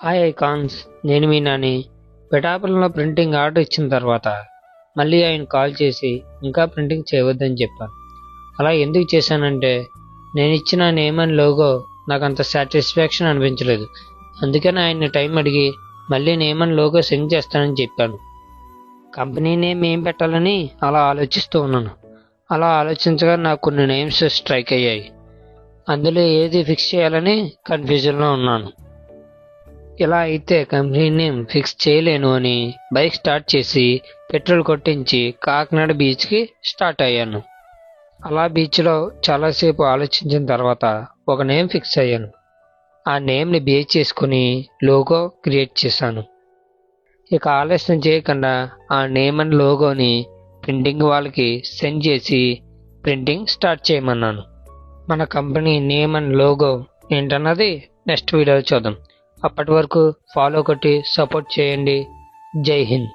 Hi icons, నేను మీ నాని. పిఠాపురంలో printing order ఇచ్చిన తర్వాత మళ్ళీ ఆయన కాల్ చేసి ఇంకా ప్రింటింగ్ చేయవద్దని చెప్పాను. అలా ఎందుకు చేశానంటే నేను ఇచ్చిన నేమ్ అండ్ లోగో నాకు అంత సాటిస్ఫాక్షన్ అనిపించలేదు. అందుకని ఆయన్ని టైం అడిగి మళ్ళీ నేమ్ అండ్ లోగో సెండ్ చేస్తానని చెప్పాను. కంపెనీ నేమ్ ఏం పెట్టాలని అలా ఆలోచిస్తూ ఉన్నాను. అలా ఆలోచించగా నాకు కొన్ని నేమ్స్ స్ట్రైక్ అయ్యాయి. అందులో ఏది ఫిక్స్ చేయాలని కన్ఫ్యూజన్లో ఉన్నాను. ఇలా అయితే కంపెనీ నేమ్ ఫిక్స్ చేయలేను అని బైక్ స్టార్ట్ చేసి పెట్రోల్ కొట్టించి కాకినాడ బీచ్కి స్టార్ట్ అయ్యాను. అలా బీచ్లో చాలాసేపు ఆలోచించిన తర్వాత ఒక నేమ్ ఫిక్స్ అయ్యాను. ఆ నేమ్ని బేస్ చేసుకుని లోగో క్రియేట్ చేశాను. ఇక ఆలస్యం చేయకుండా ఆ నేమ్ అండ్ లోగోని ప్రింటింగ్ వాళ్ళకి సెండ్ చేసి ప్రింటింగ్ స్టార్ట్ చేయమన్నాను. మన కంపెనీ నేమ్ అండ్ లోగో ఏంటన్నది నెక్స్ట్ వీడియోలో చూద్దాం. అప్పటి వరకు ఫాలో కొట్టి సపోర్ట్ చేయండి. జై హింద్.